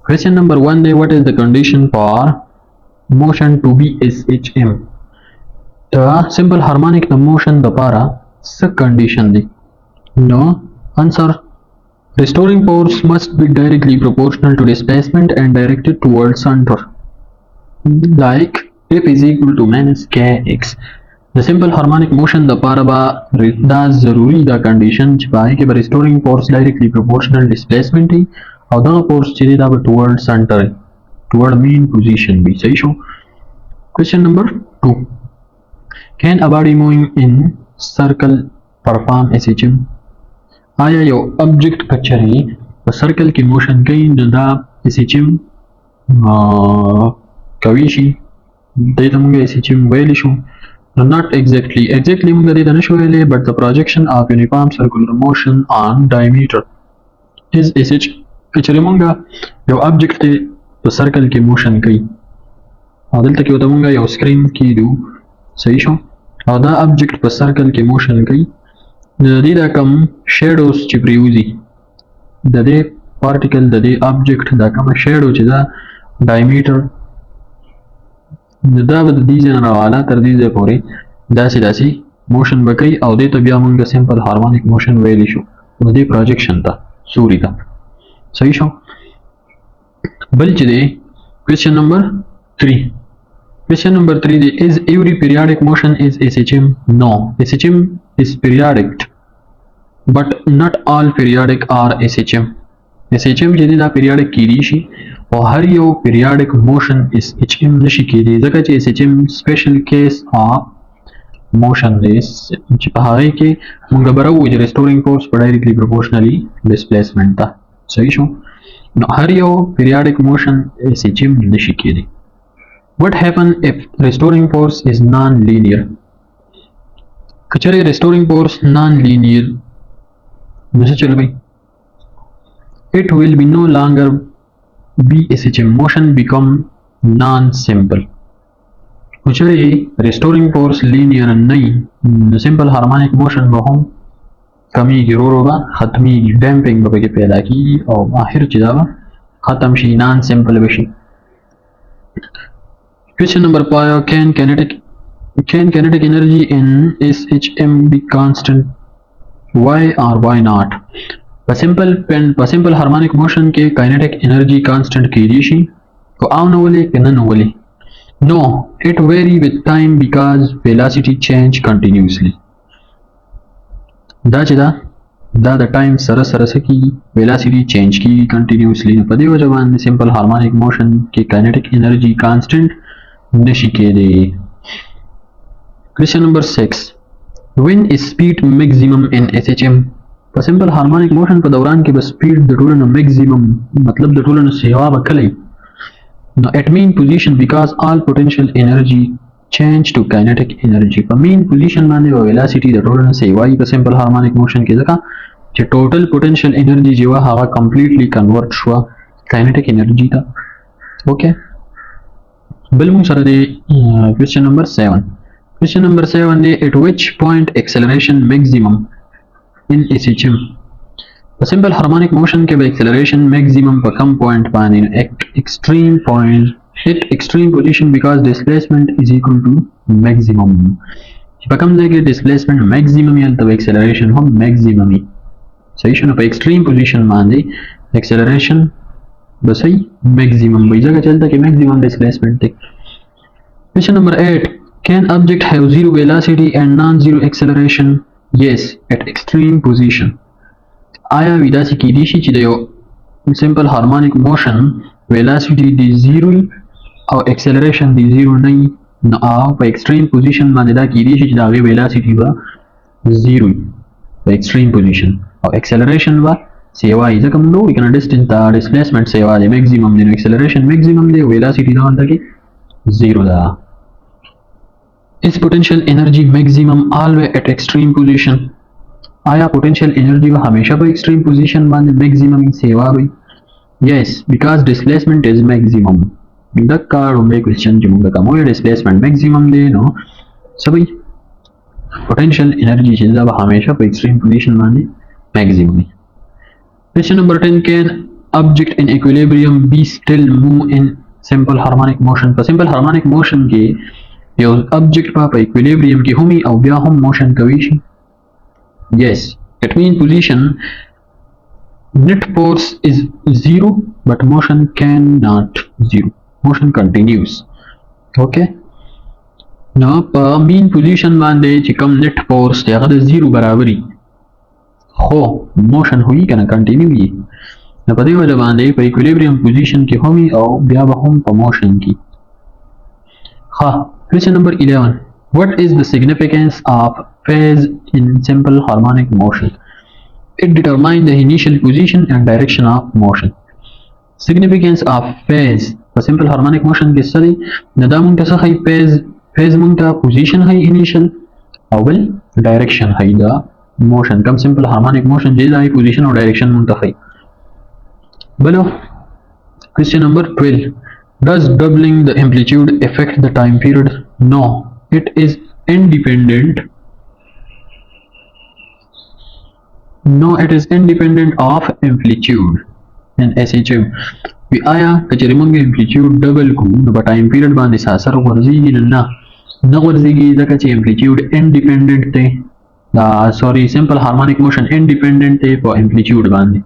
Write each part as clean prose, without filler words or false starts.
Question number 1 day, what is the condition for motion to be SHM? The simple harmonic motion the para sub condition di. No answer. Restoring force must be directly proportional to displacement and directed towards center. Like F is equal to minus kx. The simple harmonic motion the para ba da zaruri da condition chpae ke restoring force directly proportional displacement hi और the force चले दा toward center toward mean position भी सही show. Question number 2. Can a body moving in circle perform SHM? आया यो object कचरी circle की motion कहीं जदा SHM कवीशी देता मुझे SHM वेलिशो. Not exactly मुझे देता नहीं शो वेले, but the projection of uniform circular motion on diameter is SH. कचरे मुंगा यो ऑब्जेक्ट ते तो सर्कल की मोशन कहीं आदल तक यो तमुंगा यो स्क्रीन की दो सही शो आदा ऑब्जेक्ट पर सर्कल की मोशन कहीं दीदा कम शेडोस चिप्रियूजी दे पार्टिकल दे ऑब्जेक्ट दा कम शेडो चिदा डायमीटर दा बद दीजे ना वाला तर दीजे पोरे दासी मोशन बकई और दे तो बिया मुंगा सिंपल हार्मोनिक मोशन वेली शो दे प्रोजेक्शन था सूरी था सही show. बल्च they question number 3. Question number 3 is every periodic motion is SHM? No, SHM is periodic, but not all periodic are SHM. SHM जिन्हें दा periodic की रीशी और हर यो periodic motion is HM नशी की री जगह चे SHM special case of motion this चिपहाई के मुंगबरा वो जो restoring force directly proportionally displacement था सही शो. हर यो periodic motion SHM नशी की री. What happens if restoring force is non-linear? कचरे restoring force non-linear जैसे चलो भाई it will be no longer be SHM. Motion become non-simple. कचरे restoring force linear नहीं simple harmonic motion बहुम कमी गिरोर होगा खत्मी damping बगे पैदा की और आखिर चीज़ा खत्म शी non-simple बशी. Question number 5. Can kinetic energy in SHM be constant? Why or why not? Simple harmonic motion के kinetic energy constant की रीशी तो आओ न बोले कि न बोले. No, it vary with time because velocity change continuously. दा time सरस की velocity change की continuously. पदे वजह simple harmonic motion के kinetic energy constant नशिकेदे. Question number 6. When is speed maximum in SHM? पर simple harmonic motion पर दौरान के बस speed द टोलन maximum मतलब द टोलन सेवा Bulkley. Now at mean position because all potential energy change to kinetic energy. पर mean position माने वो velocity द टोलन सेवा ही पर simple harmonic motion के जगह जो total potential energy जो है हवा completely convert हुआ kinetic energy था. Okay. बिल्कुल sir they question number 7. Question number 7 they at which point acceleration maximum in SHM? The simple harmonic motion के acceleration maximum पर कम point पाने at extreme point hit extreme position because displacement is equal to maximum. पर कम देखे displacement maximum या तब acceleration हो maximum ही सही show ना पर extreme position मान दे acceleration बस ही maximum वही जगह चलता कि maximum displacement थे. Question number 8. Can object have zero velocity and non-zero acceleration? Yes, at extreme position. आया विदासी की दिशी चिदयो simple harmonic motion velocity दी zero और acceleration दी zero नहीं न आओ पर extreme position मान दा की दिशी चिदावे velocity बा zero पर extreme position और acceleration बा सेवा इज़ कम लो इकना distance ता displacement सेवा दे maximum दे acceleration maximum दे velocity दा वाला की zero दा. Is potential energy maximum always at extreme position? आया potential energy वो हमेशा पर extreme position मान maximum ही सेवा भी. Yes, because displacement is maximum. इंदक का रुम्बे question जुम्बे का मोये displacement maximum दे नो सभी potential energy चीज़ अब हमेशा पर extreme position मान maximum. Question number 10. Can object in equilibrium be still move in simple harmonic motion په simple harmonic motion کې یو object په equilibrium کې همي او بیا هم motion کوي شي yes it means position net force is zero but motion cannot zero motion continues okay نو په mean position باندې چې کوم net force دی هغه د 0 برابري خو motion ہوئی کنه continue وي نو په دې وجه باندې په equilibrium position کې همي او بیا به هم په motion کې ها question number 11 what is the significance of phase in simple harmonic motion it determines the initial position and direction of motion significance of phase په simple harmonic motion کې څه دی نو دا مونږ ته څه هي phase مونږ ته position هي initial او بل direction هي دا motion کم simple harmonic motion دی دا position او direction مونږ ته هي بلو question number 12 does doubling the amplitude affect the time period no it is independent of amplitude and SHM we आया कचरे मंगे amplitude double को न पर time period बांधे सासर वर्ज़ीगी न वर्ज़ीगी ज़का चे amplitude independent थे sorry simple harmonic motion independent थे पर amplitude बांधे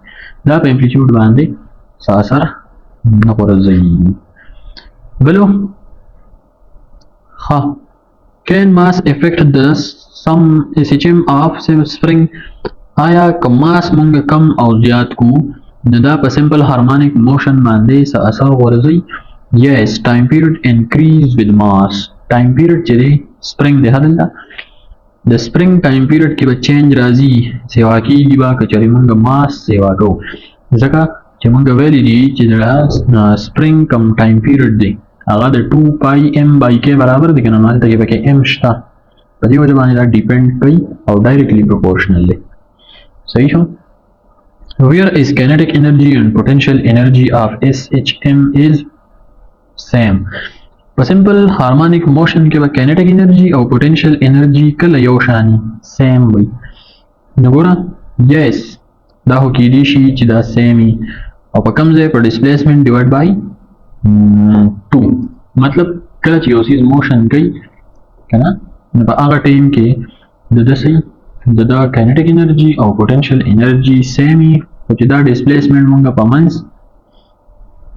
दा पर amplitude बांधे सासर न वर्ज़ीगी below ha can mass affect the some SHM of spring आया कम मास मंग कम और ज़्यादा को नदा पर simple harmonic motion बांधे सा असर वर्ज़ी yes time period increase with mass time period चले spring देखा दिला the spring time period की बस change राजी सेवा की बा कचरे मंग mass सेवा को ज़का चमंग वैली दी चिदरा spring कम time period दे आगा द 2 pi m by k बराबर दिखना माल तक ये m शता पदी वजह बाने दा depend कई और directly proportional ले सही show where is kinetic energy and potential energy of SHM is same पर simple harmonic motion के बाद kinetic energy और potential energy कल योशानी same वही नगोरा yes दा हो की दिशी चिदा same ही और पर कम से पर displacement divide by 2 मतलब कल चियोसिस motion कई क्या ना पर आगा टाइम के ददसी दा kinetic energy और potential energy same ही दा displacement मंगा पामंस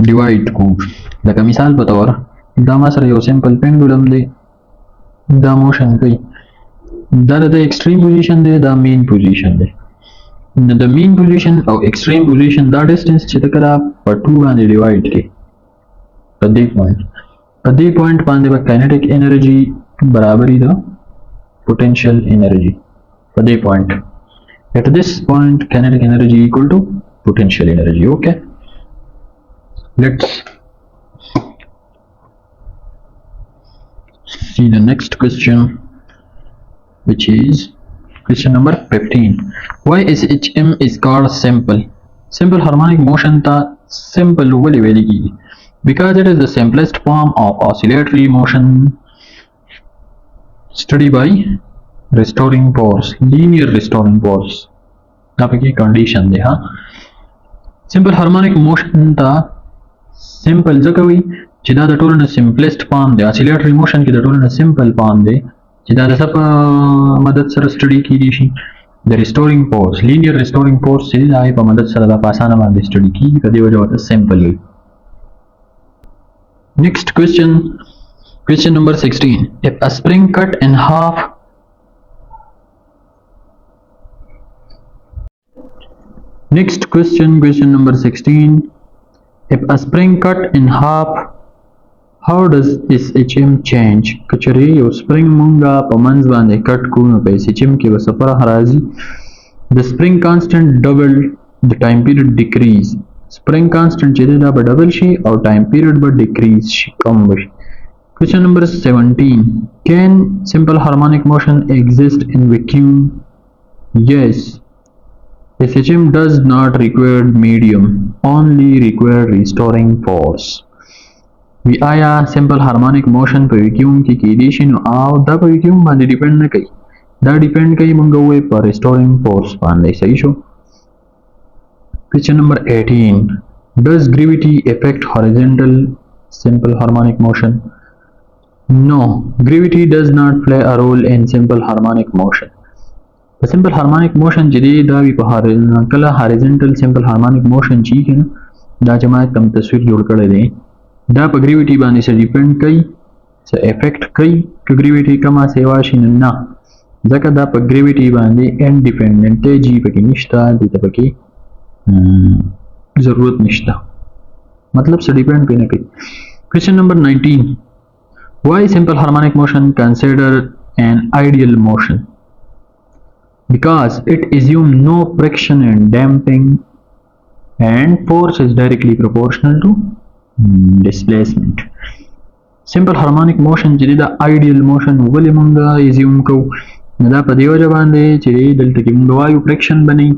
divide को लगा मिसाल बताओ दा मासर यो simple pendulum दे दा motion कई दा extreme position दे दा mean position they the mean position और extreme position दा distance चितकरा पर 2 बांधे divide के पदी point बांधे पर kinetic energy बराबरी दा potential energy पदी point at this point kinetic energy equal to potential energy okay let's see the next question which is question number 15 why SHM is called simple harmonic motion ta simple wali wali because it is the simplest form of oscillatory motion studied by restoring force linear restoring force यहाँ पे की condition दे हाँ simple harmonic motion था simple जगह हुई जिदा the Tollens simplest form they oscillatory motion की the Tollens simple form दे जिदा द सब मदद सर study की दिशी the restoring force linear restoring force से आए पर मदद सर द पासाना वाले study की कदी वजह होता simple हुई next question number 16 if a spring cut in half next question number 16 if a spring cut in half how does SHM change कचरे यो spring मुंगा पमंज बांधे cut को न पे SHM के वसफर हराजी the spring constant doubled the time period decrease spring constant चेदे दा double she और time period ब decrease शी कम बशी question number 17 can simple harmonic motion exist in vacuum yes SHM does not require medium, only require restoring force. We आया simple harmonic motion पर vacuum की condition आओ दा पर vacuum बांधे depend न कई दा depend कई मंगवे पर restoring force बांधे सही show question number 18 Does gravity affect horizontal simple harmonic motion? No, gravity does not play a role in simple harmonic motion. په simple harmonic motion چې دی دا وي په کله horizontal simple harmonic motion چې کنه دا چې ما کوم تصویر جوړ کړی دی دا په gravity باندې څه ډیپند کوي څه افیکټ کوي چې gravity کما سیوا شي نه ځکه دا په gravity باندې انډیپندنت دی چې پکې نشته د پکې ضرورت نشته मतलब से depend पे ना कहीं. Question number 19. Why simple harmonic motion considered an ideal motion? Because it assumes no friction and damping and force is directly proportional to displacement. Simple harmonic motion چې دا ideal motion ولې مونږ assume کوو نو دا په دې وجه باندې چې دلته کې مونږ وایو friction بنئ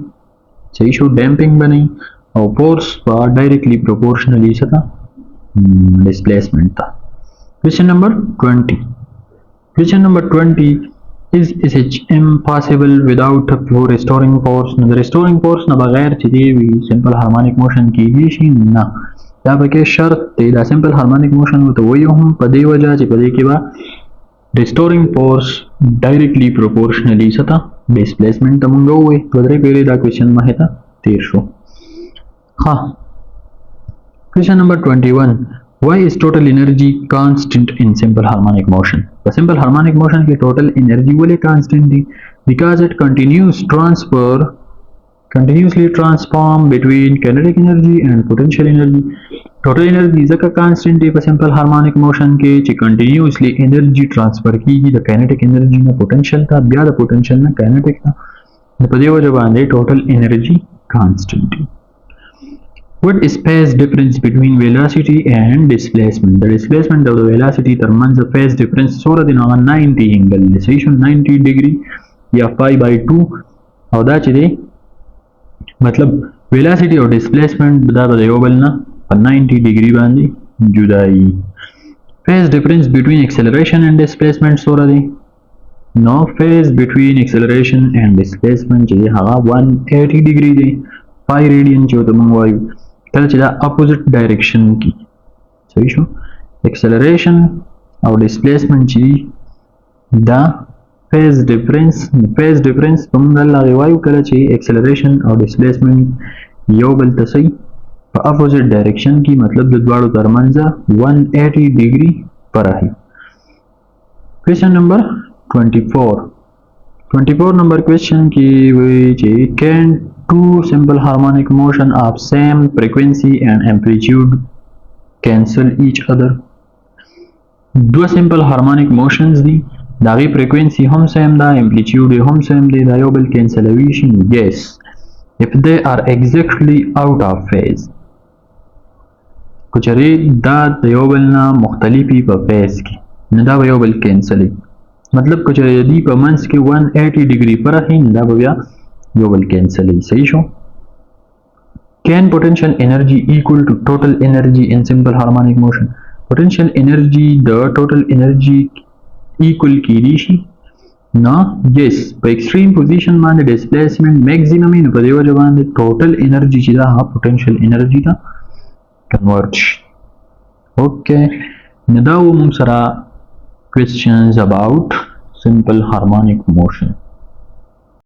صحیح شو damping بنئ او force directly proportionally ستا displacement تا. Question number 20. Question number 20. Is SHM possible without a restoring force? نو restoring force نه بغیر چې دی وي simple harmonic motion کېږي شي نه دا پکې شرط دی دا simple harmonic motion ورته وایو هم په دې وجه چې په دې کې به restoring force directly proportionally ستا displacement ته مونږ وایو دوه درې پیری دا question مخې ته تیر شو. ها question number 21. Why is total energy constant in simple harmonic motion? The simple harmonic motion की total energy वाले constant थी because it continuously transform between kinetic energy and potential energy. Total energy जका constant थी पर simple harmonic motion के ची continuously energy transfer की the kinetic energy ना potential था बिया the potential ना kinetic था पदे वो जब आंधे total energy constant थी. What is phase difference between velocity and displacement? The displacement of the velocity determines the phase difference. So that in 90 angle, decision 90 degree या pi by 2 और दा चीज़े मतलब velocity और displacement बता बतायो बलना 90 degree बांधी जुदाई. Phase difference between acceleration and displacement so रही no phase between acceleration and displacement चीज़े हाँ 180 degree दे pi radian जो तो मंगवायु कल चला opposite direction की सही शो acceleration और displacement ची दा phase difference तुमगल लागेवायु कल ची acceleration और displacement यो बल तसई opposite direction की मतलब दुद्वारो तरमंजा 180 degree पर आई. Question number 24 number question की वही ची can two simple harmonic motion of same frequency and amplitude cancel each other? दो simple harmonic motions दी दागी frequency हम same दा amplitude हम same दे दायो बल cancellation yes if they are exactly out of phase कुछ रे दा दायो बल ना मुख्तलिफी पर phase की न दा दायो बल cancel मतलब कुछ रे दी पर मंस के 180 degree पर है न दा बया global cancel सही show. Can potential energy equal to total energy in simple harmonic motion? Potential energy the total energy equal की रीशी ना yes by extreme position मान displacement maximum इन पदेवा जवान total energy चीज़ा हाँ potential energy था convert. Okay नदाऊ मुंसरा questions about simple harmonic motion.